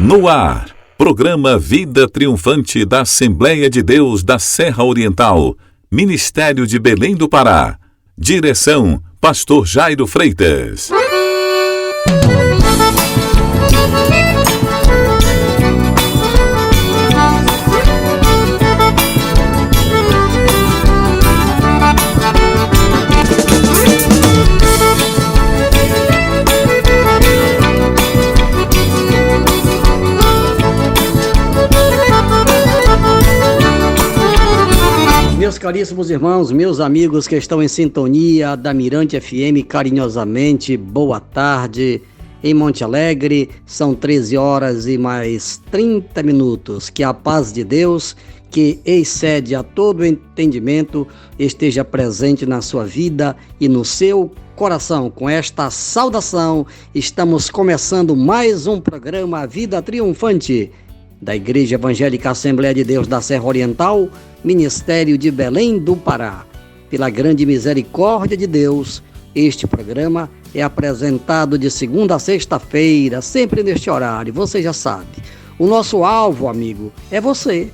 No ar, programa Vida Triunfante da Assembleia de Deus da Serra Oriental, Ministério de Belém do Pará. Direção, Pastor Jairo Freitas. Meus caríssimos irmãos, meus amigos que estão em sintonia da Mirante FM, carinhosamente, boa tarde. Em Monte Alegre, são 13 horas e mais 30 minutos. Que a paz de Deus, que excede a todo entendimento, esteja presente na sua vida e no seu coração. Com esta saudação, estamos começando mais um programa Vida Triunfante da Igreja Evangélica Assembleia de Deus da Serra Oriental, Ministério de Belém do Pará. Pela grande misericórdia de Deus, este programa é apresentado de segunda a sexta-feira, sempre neste horário, você já sabe. O nosso alvo, amigo, é você.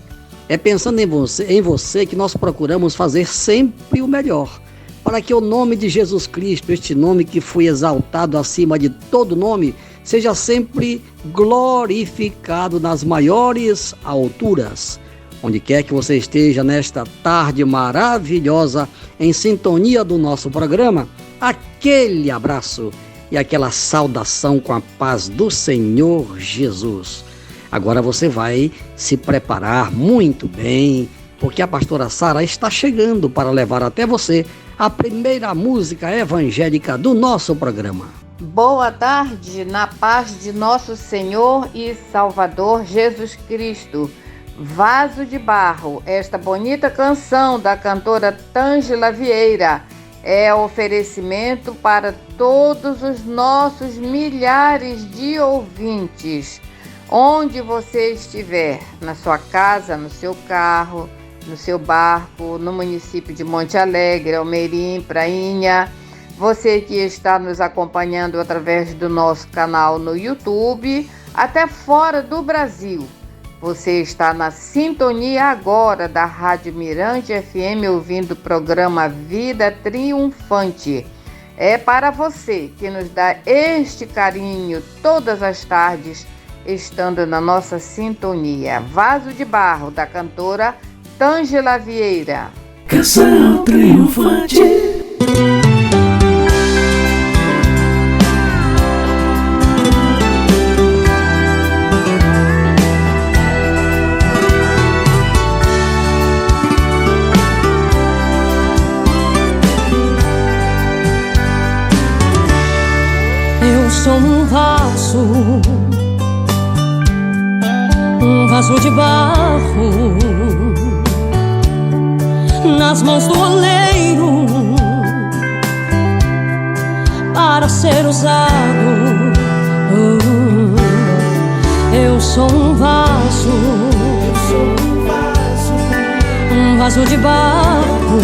É pensando em você que nós procuramos fazer sempre o melhor, para que o nome de Jesus Cristo, este nome que foi exaltado acima de todo nome, seja sempre glorificado nas maiores alturas. Onde quer que você esteja nesta tarde maravilhosa, em sintonia do nosso programa, aquele abraço e aquela saudação com a paz do Senhor Jesus. Agora você vai se preparar muito bem, porque a pastora Sara está chegando para levar até você a primeira música evangélica do nosso programa. Boa tarde, na paz de nosso Senhor e Salvador Jesus Cristo. Vaso de Barro, esta bonita canção da cantora Tângela Vieira é oferecimento para todos os nossos milhares de ouvintes. Onde você estiver, na sua casa, no seu carro, no seu barco, no município de Monte Alegre, Almeirim, Prainha, você que está nos acompanhando através do nosso canal no YouTube, até fora do Brasil. Você está na sintonia agora da Rádio Mirante FM, ouvindo o programa Vida Triunfante. É para você que nos dá este carinho todas as tardes, estando na nossa sintonia. Vaso de Barro, da cantora Tângela Vieira. Canção triunfante. Sou um vaso de barro nas mãos do oleiro para ser usado. Eu sou um vaso de barro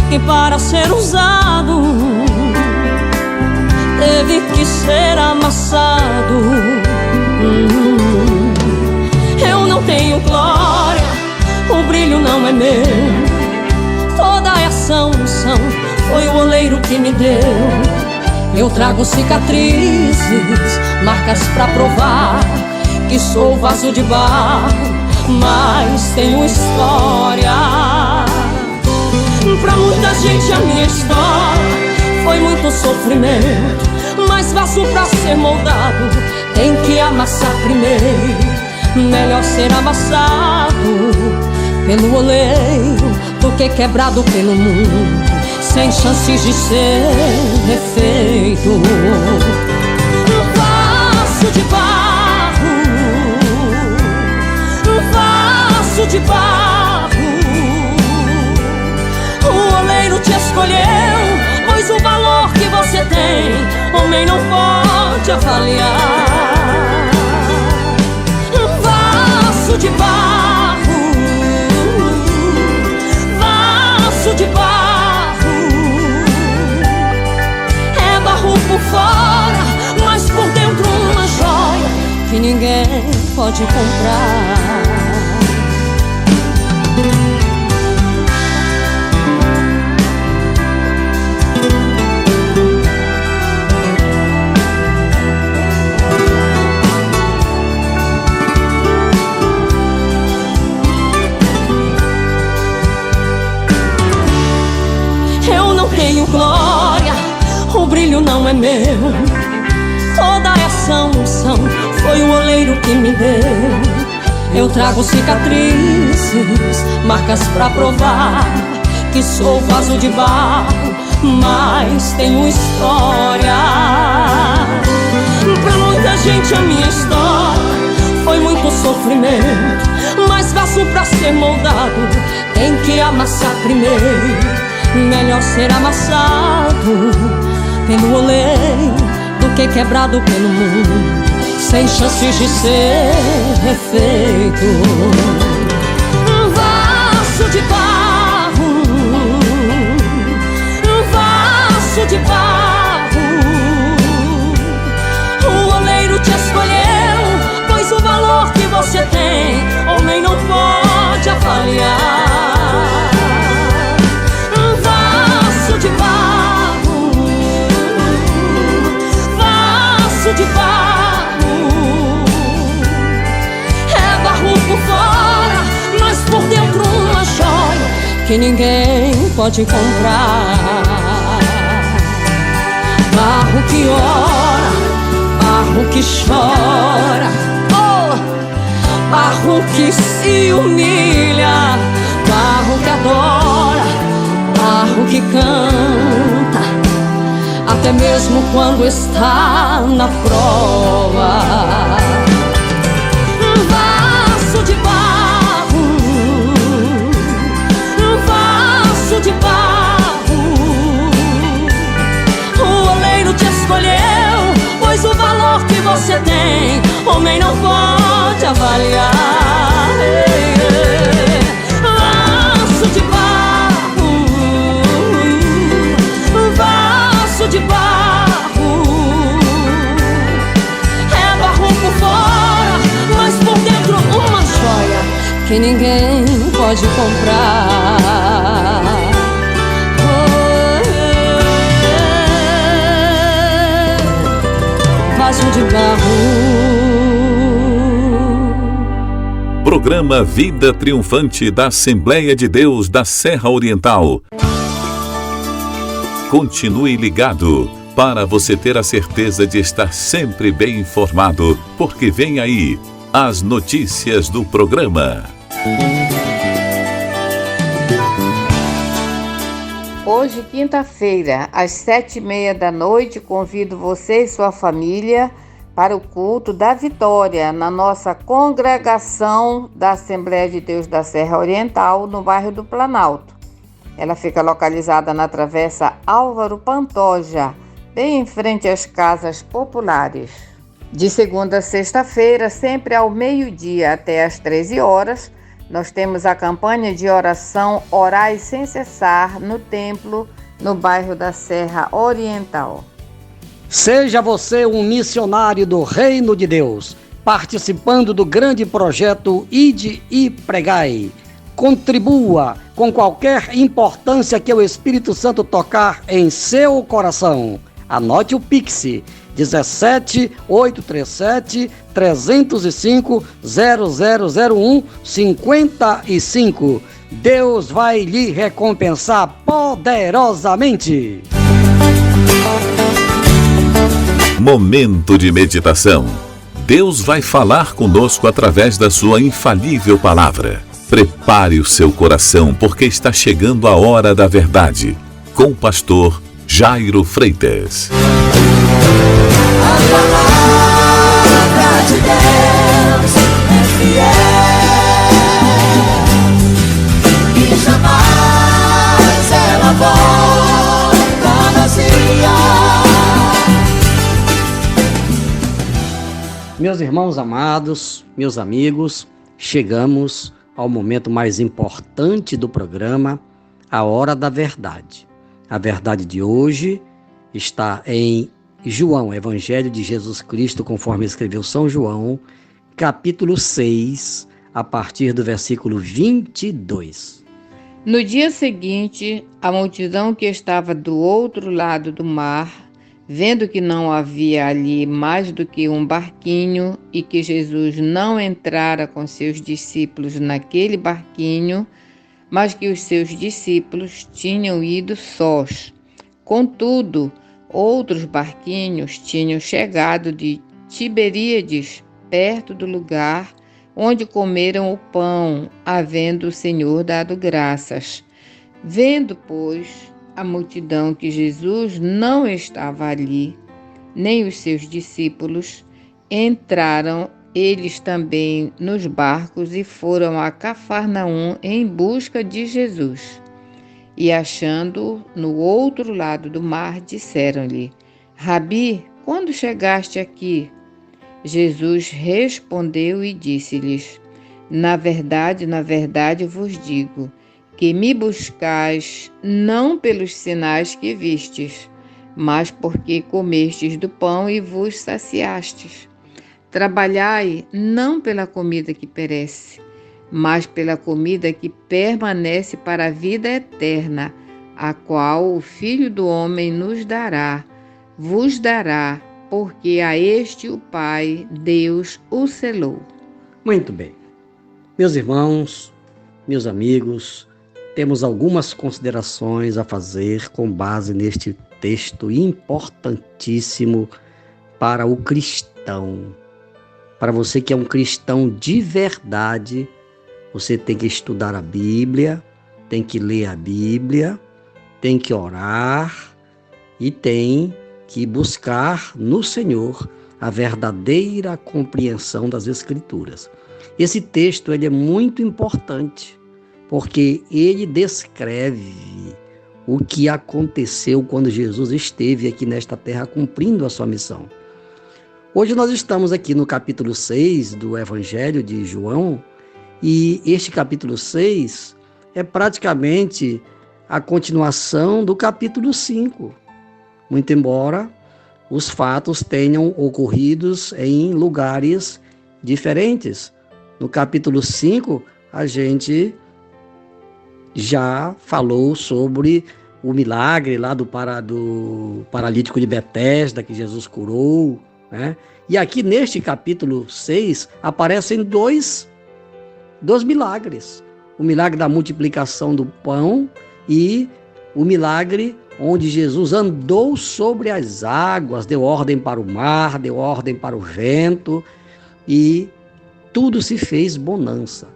que para ser usado teve que ser amassado. Eu não tenho glória, o brilho não é meu. Toda essa unção foi o oleiro que me deu. Eu trago cicatrizes, marcas pra provar que sou vaso de barro, mas tenho história. Pra muita gente a minha história foi muito sofrimento, mas vaso pra ser moldado tem que amassar primeiro. Melhor ser amassado pelo oleiro do que quebrado pelo mundo, sem chances de ser refeito. Vaso de barro, vaso de barro, o oleiro te escolheu, pois o valor que você tem, homem não pode avaliar. Vaso de barro, vaso de barro, é barro por fora, mas por dentro uma joia. pode comprar. Eu não tenho glória, o brilho não é meu. Toda essa unção foi o oleiro que me deu. Eu trago cicatrizes, marcas pra provar que sou vaso de barro, mas tenho história. Pra muita gente a minha história foi muito sofrimento, mas vaso pra ser moldado tem que amassar primeiro. Melhor ser amassado pelo oleiro do que quebrado pelo mundo, sem chances de ser refeito. Um vaso de barro, um vaso de barro. O oleiro te escolheu, pois o valor que você tem homem não pode avaliar. De barro, vaso de barro. É barro por fora, mas por dentro uma joia que ninguém pode comprar. Barro que ora, barro que chora, oh, barro que se humilha, barro que adora, barro que canta, até mesmo quando está na prova. Um vaso de barro, um vaso de barro. O oleiro te escolheu, pois o valor que você tem homem não pode avaliar. Vaso de barro, de barro. É barro por fora, mas por dentro uma joia que ninguém pode comprar. Vaso de barro. Programa Vida Triunfante da Assembleia de Deus da Serra Oriental. Continue ligado para você ter a certeza de estar sempre bem informado, porque vem aí as notícias do programa. Hoje, quinta-feira, às 7h30 da noite, convido você e sua família para o culto da vitória na nossa congregação da Assembleia de Deus da Serra Oriental, no bairro do Planalto. Ela fica localizada na Travessa Álvaro Pantoja, bem em frente às casas populares. De segunda a sexta-feira, sempre ao meio-dia até às 13 horas, nós temos a campanha de oração Orai Sem Cessar no templo, no bairro da Serra Oriental. Seja você um missionário do Reino de Deus, participando do grande projeto Ide e Pregai. Contribua com qualquer importância que o Espírito Santo tocar em seu coração. Anote o Pix, 17 837 305 0001 55. Deus vai lhe recompensar poderosamente. Momento de meditação. Deus vai falar conosco através da sua infalível palavra. Prepare o seu coração, porque está chegando a hora da verdade. Com o pastor Jairo Freitas. A palavra de Deus é fiel e jamais ela volta vazia. Meus irmãos amados, meus amigos, chegamos ao momento mais importante do programa, a hora da verdade. A verdade de hoje está em João, Evangelho de Jesus Cristo, conforme escreveu São João, capítulo 6, a partir do versículo 22. No dia seguinte, a multidão que estava do outro lado do mar, vendo que não havia ali mais do que um barquinho e que Jesus não entrara com seus discípulos naquele barquinho, mas que os seus discípulos tinham ido sós. Contudo, outros barquinhos tinham chegado de Tiberíades, perto do lugar onde comeram o pão, havendo o Senhor dado graças. Vendo, pois, a multidão que Jesus não estava ali, nem os seus discípulos, entraram eles também nos barcos e foram a Cafarnaum em busca de Jesus. E achando-o no outro lado do mar, disseram-lhe: Rabi, quando chegaste aqui? Jesus respondeu e disse-lhes: na verdade vos digo, que me buscais não pelos sinais que vistes, mas porque comestes do pão e vos saciastes. Trabalhai não pela comida que perece, mas pela comida que permanece para a vida eterna, a qual o Filho do Homem vos dará, porque a este o Pai, Deus, o selou. Muito bem. Meus irmãos, meus amigos, temos algumas considerações a fazer com base neste texto importantíssimo para o cristão. Para você que é um cristão de verdade, você tem que estudar a Bíblia, tem que ler a Bíblia, tem que orar e tem que buscar no Senhor a verdadeira compreensão das Escrituras. Esse texto ele é muito importante, porque ele descreve o que aconteceu quando Jesus esteve aqui nesta terra cumprindo a sua missão. Hoje nós estamos aqui no capítulo 6 do Evangelho de João, e este capítulo 6 é praticamente a continuação do capítulo 5, muito embora os fatos tenham ocorrido em lugares diferentes. No capítulo 5, a gente já falou sobre o milagre lá do paralítico de Betesda, que Jesus curou, né? E aqui neste capítulo 6 aparecem dois milagres. O milagre da multiplicação do pão e o milagre onde Jesus andou sobre as águas, deu ordem para o mar, deu ordem para o vento e tudo se fez bonança.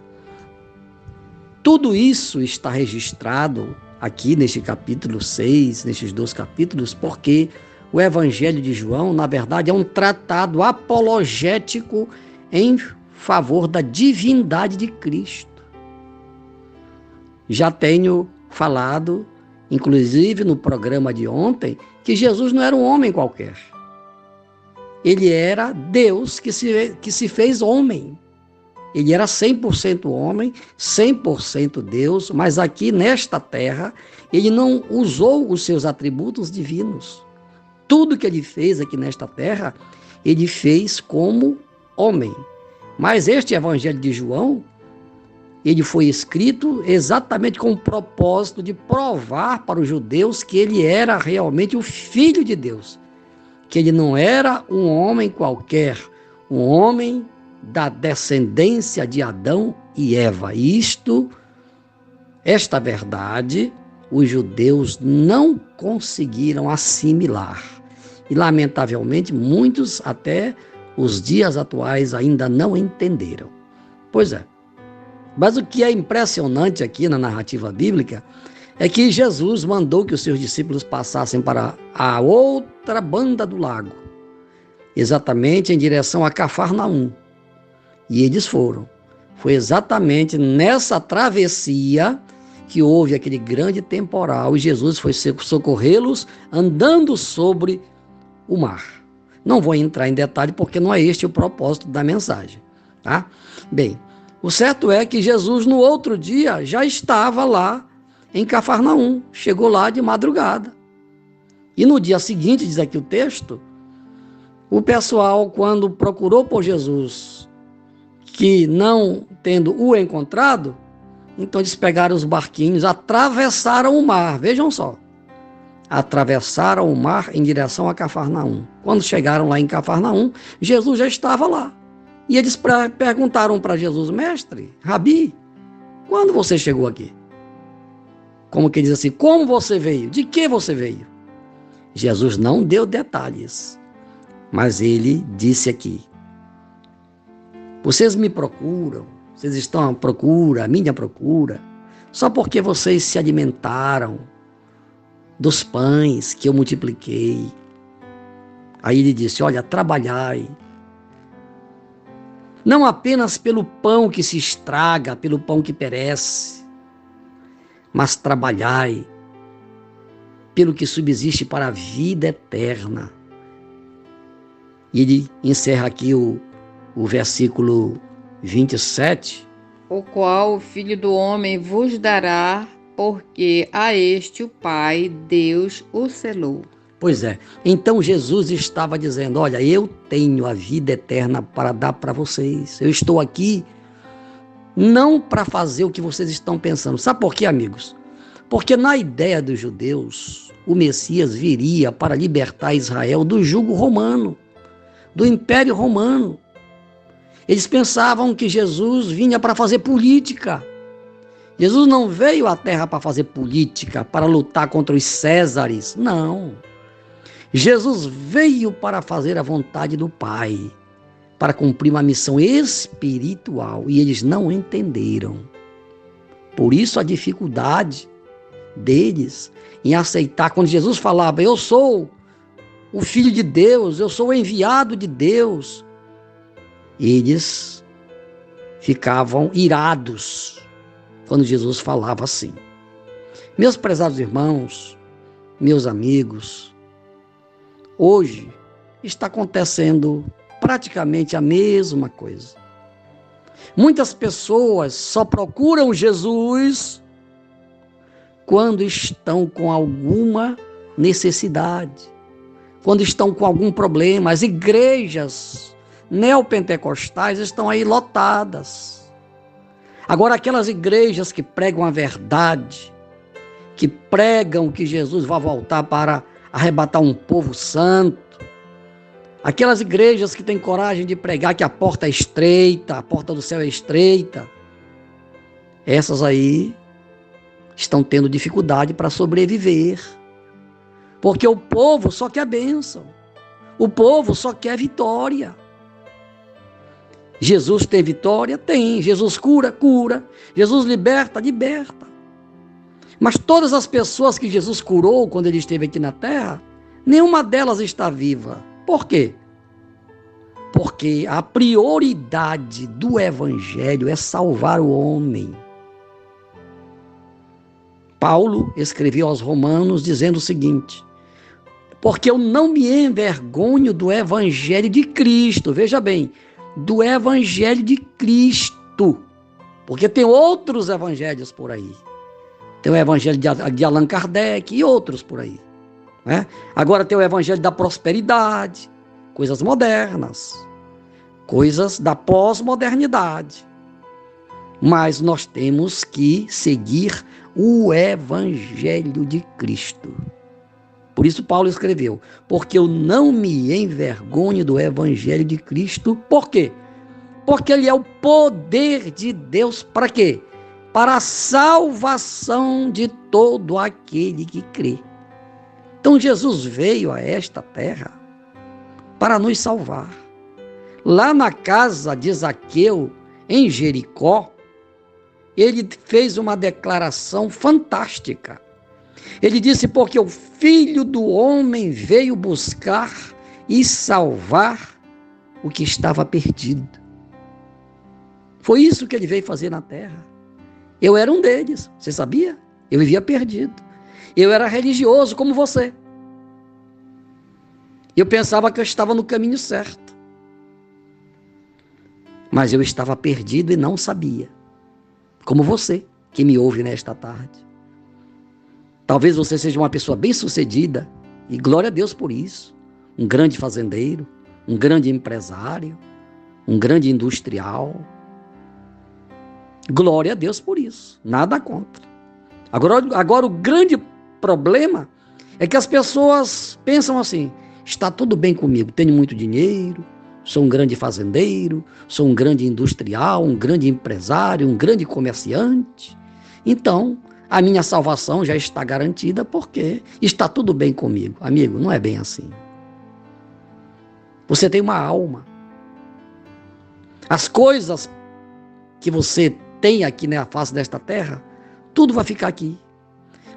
Tudo isso está registrado aqui neste capítulo 6, nestes 2 capítulos, porque o Evangelho de João, na verdade, é um tratado apologético em favor da divindade de Cristo. Já tenho falado, inclusive no programa de ontem, que Jesus não era um homem qualquer. Ele era Deus que se fez homem. Ele era 100% homem, 100% Deus, mas aqui nesta terra, ele não usou os seus atributos divinos. Tudo que ele fez aqui nesta terra, ele fez como homem. Mas este Evangelho de João, ele foi escrito exatamente com o propósito de provar para os judeus que ele era realmente o Filho de Deus, que ele não era um homem qualquer, um homem da descendência de Adão e Eva. Esta verdade, os judeus não conseguiram assimilar. E, lamentavelmente, muitos até os dias atuais ainda não entenderam. Pois é. Mas o que é impressionante aqui na narrativa bíblica é que Jesus mandou que os seus discípulos passassem para a outra banda do lago, exatamente em direção a Cafarnaum. E eles foram. Foi exatamente nessa travessia que houve aquele grande temporal e Jesus foi socorrê-los andando sobre o mar. Não vou entrar em detalhe porque não é este o propósito da mensagem, tá? Bem, o certo é que Jesus no outro dia já estava lá em Cafarnaum, chegou lá de madrugada. E no dia seguinte, diz aqui o texto, o pessoal, quando procurou por Jesus que, não tendo o encontrado, então eles pegaram os barquinhos, atravessaram o mar, vejam só. Atravessaram o mar em direção a Cafarnaum. Quando chegaram lá em Cafarnaum, Jesus já estava lá. E eles perguntaram para Jesus: mestre, Rabi, quando você chegou aqui? Como que diz assim, como você veio? De que você veio? Jesus não deu detalhes, mas ele disse aqui: vocês me procuram, vocês estão à procura, à minha procura, só porque vocês se alimentaram dos pães que eu multipliquei. Aí ele disse: olha, trabalhai, não apenas pelo pão que se estraga, pelo pão que perece, mas trabalhai pelo que subsiste para a vida eterna. E ele encerra aqui o versículo 27. O qual o Filho do Homem vos dará, porque a este o Pai, Deus, o selou. Pois é, então Jesus estava dizendo: olha, eu tenho a vida eterna para dar para vocês. Eu estou aqui não para fazer o que vocês estão pensando. Sabe por quê, amigos? Porque na ideia dos judeus, o Messias viria para libertar Israel do jugo romano, do Império Romano. Eles pensavam que Jesus vinha para fazer política. Jesus não veio à terra para fazer política, para lutar contra os Césares. Não. Jesus veio para fazer a vontade do Pai, para cumprir uma missão espiritual, e eles não entenderam. Por isso a dificuldade deles em aceitar quando Jesus falava: eu sou o Filho de Deus, eu sou o enviado de Deus. Eles ficavam irados quando Jesus falava assim. Meus prezados irmãos, meus amigos, hoje está acontecendo praticamente a mesma coisa. Muitas pessoas só procuram Jesus quando estão com alguma necessidade, quando estão com algum problema. As igrejas neopentecostais estão aí lotadas. Agora, aquelas igrejas que pregam a verdade, que pregam que Jesus vai voltar para arrebatar um povo santo, aquelas igrejas que têm coragem de pregar que a porta é estreita, a porta do céu é estreita, essas aí estão tendo dificuldade para sobreviver. Porque o povo só quer bênção. O povo só quer vitória. Jesus tem vitória? Tem. Jesus cura? Cura. Jesus liberta? Liberta. Mas todas as pessoas que Jesus curou quando ele esteve aqui na terra, nenhuma delas está viva. Por quê? Porque a prioridade do evangelho é salvar o homem. Paulo escreveu aos Romanos dizendo o seguinte: porque eu não me envergonho do evangelho de Cristo. Veja bem, do evangelho de Cristo. Porque tem outros evangelhos por aí. Tem o evangelho de Allan Kardec e outros por aí, né? Agora tem o evangelho da prosperidade, coisas modernas, coisas da pós-modernidade. Mas nós temos que seguir o evangelho de Cristo. Por isso Paulo escreveu: porque eu não me envergonho do evangelho de Cristo. Por quê? Porque ele é o poder de Deus para quê? Para a salvação de todo aquele que crê. Então Jesus veio a esta terra para nos salvar. Lá na casa de Zaqueu, em Jericó, ele fez uma declaração fantástica. Ele disse: porque o Filho do Homem veio buscar e salvar o que estava perdido. Foi isso que ele veio fazer na terra. Eu era um deles, você sabia? Eu vivia perdido. Eu era religioso como você. Eu pensava que eu estava no caminho certo. Mas eu estava perdido e não sabia. Como você, que me ouve nesta tarde. Talvez você seja uma pessoa bem-sucedida, e glória a Deus por isso. Um grande fazendeiro, um grande empresário, um grande industrial, Glória a Deus por isso, nada contra. Agora o grande problema é que as pessoas pensam assim: está tudo bem comigo, tenho muito dinheiro, sou um grande fazendeiro, sou um grande industrial, um grande empresário, um grande comerciante. Então, a minha salvação já está garantida porque está tudo bem comigo. Amigo, não é bem assim. Você tem uma alma. As coisas que você tem aqui na face desta terra, tudo vai ficar aqui.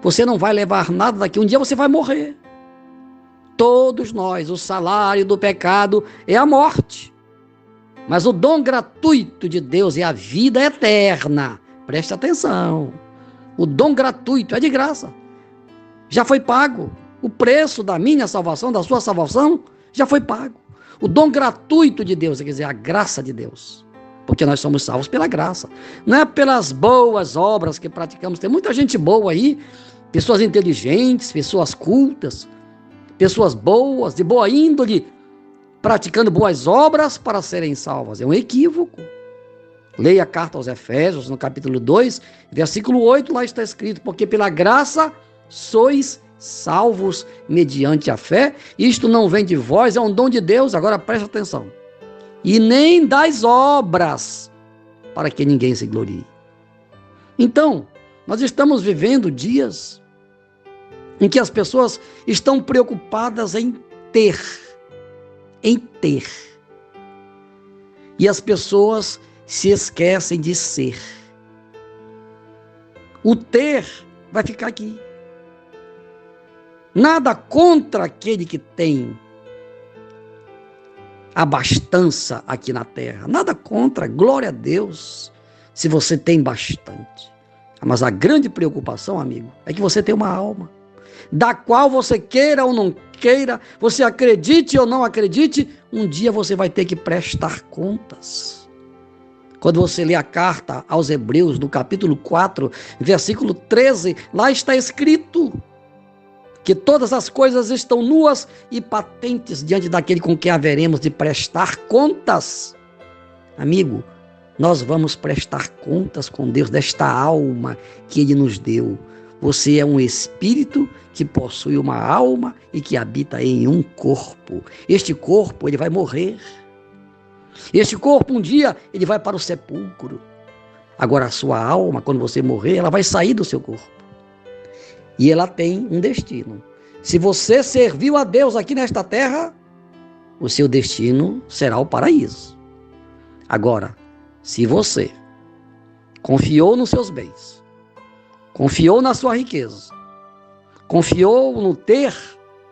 Você não vai levar nada daqui. Um dia você vai morrer. Todos nós, o salário do pecado é a morte. Mas o dom gratuito de Deus é a vida eterna. Preste atenção. O dom gratuito é de graça. Já foi pago. O preço da minha salvação, da sua salvação, já foi pago. O dom gratuito de Deus, quer dizer, a graça de Deus. Porque nós somos salvos pela graça. Não é pelas boas obras que praticamos. Tem muita gente boa aí, pessoas inteligentes, pessoas cultas, pessoas boas, de boa índole, praticando boas obras para serem salvas. É um equívoco. Leia a carta aos Efésios, no capítulo 2, versículo 8, lá está escrito: porque pela graça sois salvos mediante a fé. Isto não vem de vós, é um dom de Deus. Agora preste atenção. E nem das obras, para que ninguém se glorie. Então, nós estamos vivendo dias em que as pessoas estão preocupadas em ter. E as pessoas se esquecem de ser. O ter vai ficar aqui. Nada contra aquele que tem abastança aqui na terra. Nada contra, glória a Deus, se você tem bastante. Mas a grande preocupação, amigo, é que você tem uma alma, da qual você queira ou não queira, você acredite ou não acredite, um dia você vai ter que prestar contas. Quando você lê a carta aos Hebreus, no capítulo 4, versículo 13, lá está escrito que todas as coisas estão nuas e patentes diante daquele com quem haveremos de prestar contas. Amigo, nós vamos prestar contas com Deus desta alma que Ele nos deu. Você é um espírito que possui uma alma e que habita em um corpo. Este corpo, ele vai morrer. Este corpo, um dia, ele vai para o sepulcro. Agora, a sua alma, quando você morrer, ela vai sair do seu corpo. E ela tem um destino. Se você serviu a Deus aqui nesta terra, o seu destino será o paraíso. Agora, se você confiou nos seus bens, confiou na sua riqueza, confiou no ter,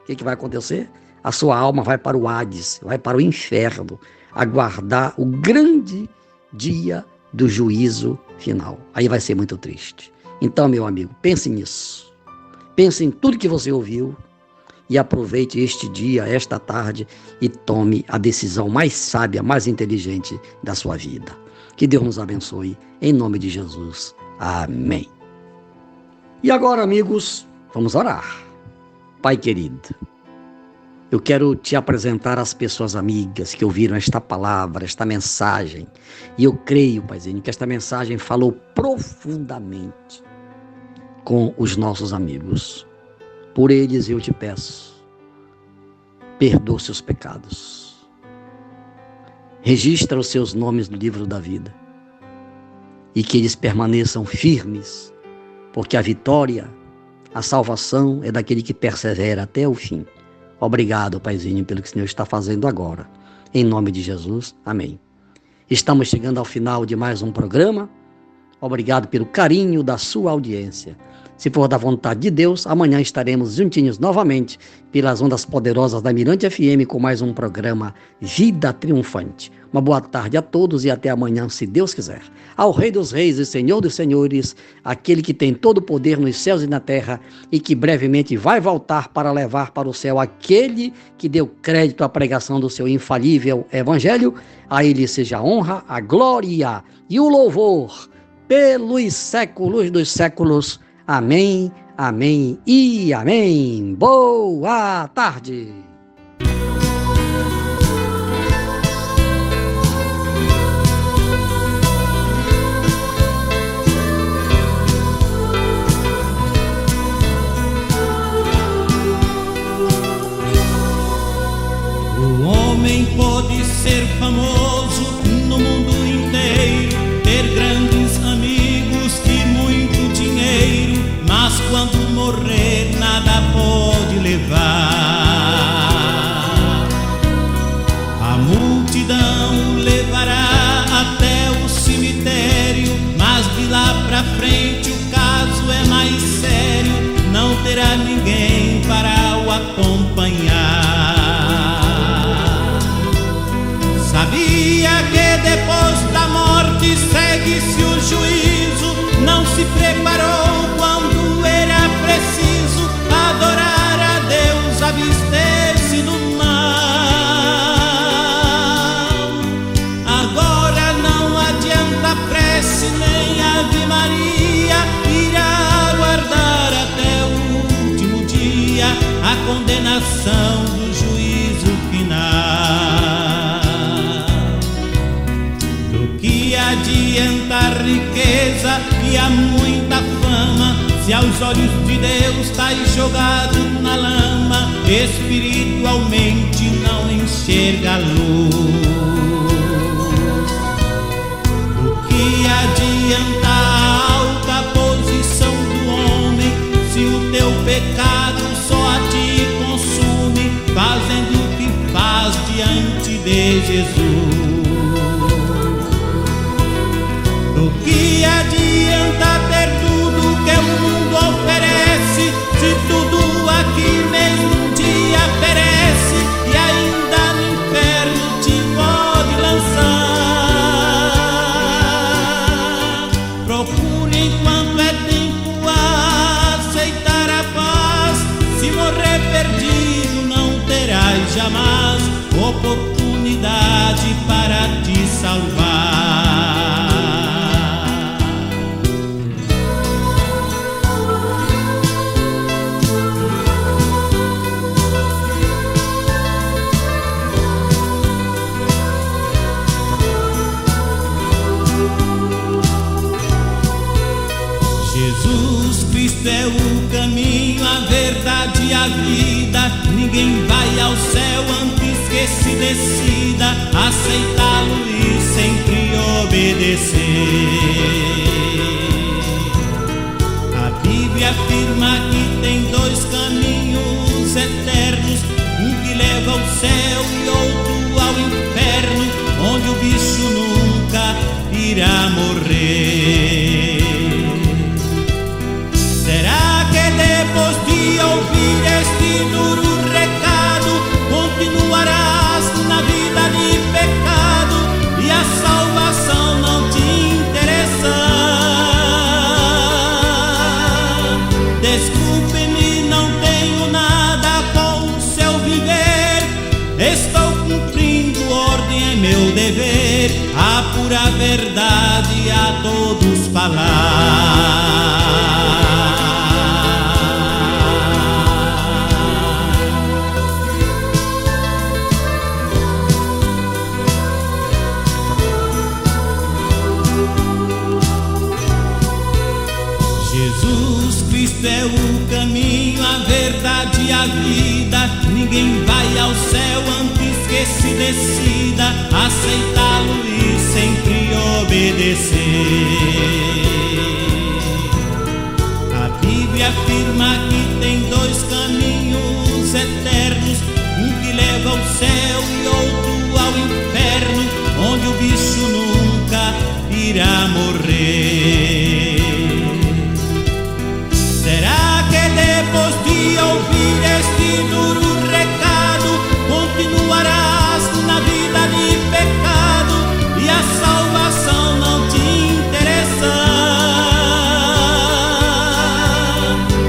o que vai acontecer? A sua alma vai para o Hades, vai para o inferno, aguardar o grande dia do juízo final. Aí vai ser muito triste. Então, meu amigo, pense nisso. Pense em tudo que você ouviu e aproveite este dia, esta tarde, e tome a decisão mais sábia, mais inteligente da sua vida. Que Deus nos abençoe, em nome de Jesus. Amém. E agora, amigos, vamos orar. Pai querido, eu quero te apresentar as pessoas amigas que ouviram esta palavra, esta mensagem. E eu creio, Paizinho, que esta mensagem falou profundamente com os nossos amigos. Por eles eu te peço, perdoa seus pecados. Registra os seus nomes no livro da vida. E que eles permaneçam firmes, porque a vitória, a salvação é daquele que persevera até o fim. Obrigado, Paizinho, pelo que o Senhor está fazendo agora. Em nome de Jesus, amém. Estamos chegando ao final de mais um programa. Obrigado pelo carinho da sua audiência. Se for da vontade de Deus, amanhã estaremos juntinhos novamente pelas ondas poderosas da Mirante FM com mais um programa Vida Triunfante. Uma boa tarde a todos e até amanhã, se Deus quiser. Ao Rei dos Reis e Senhor dos Senhores, aquele que tem todo o poder nos céus e na terra e que brevemente vai voltar para levar para o céu aquele que deu crédito à pregação do seu infalível evangelho, a ele seja a honra, a glória e o louvor pelos séculos dos séculos. Amém, amém e amém. Boa tarde. pra frente o caso é mais sério, não terá ninguém para o acompanhar. Sabia que depois da morte segue-se o juízo, não se preparou quando era preciso adorar a Deus, abster-se do mal. Agora não adianta prece nem Ave Maria, irá aguardar até o último dia a condenação do juízo final. Do que adianta a riqueza e a muita fama, se aos olhos de Deus estás jogado na lama, espiritualmente não enxerga a luz. Do que adianta a alta posição do homem, se o teu pecado só a ti consume, fazendo o que faz diante de Jesus? Do que adianta ter tudo que o mundo oferece, se tudo aqui mesmo um dia perece e ainda no inferno te pode lançar? Procure enquanto é tempo aceitar a paz, se morrer perdido não terás jamais oportunidade para te salvar. Jesus Cristo é o caminho, a verdade e a vida. Ninguém vai ao céu antes que se decida aceitá-lo e sempre obedecer. A Bíblia afirma que tem dois caminhos eternos, um que leva ao céu e outro ao inferno, onde o bicho nunca irá morrer. Será que depois de ouvir este duro recado, continuarás na vida de pecado e a salvação não te interessa? Desculpe-me, não tenho nada com o seu viver, estou cumprindo ordem, é meu dever, a pura verdade a todos falar. Jesus Cristo é o caminho, a verdade e a vida. Ninguém vai ao céu antes que se decida aceitá-lo e sempre obedecer. A Bíblia afirma que tem dois caminhos eternos, um que leva ao céu e outro ao inferno, onde o bicho nunca irá morrer. Será que depois de ouvir este duro recado, continuarás na vida de pecado e a salvação não te interessa?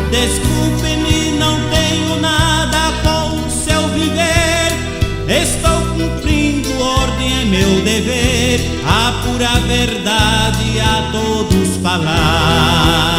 Desculpe-me, não tenho nada com o seu viver, estou cumprindo ordem, é meu dever, a pura verdade a todos falar.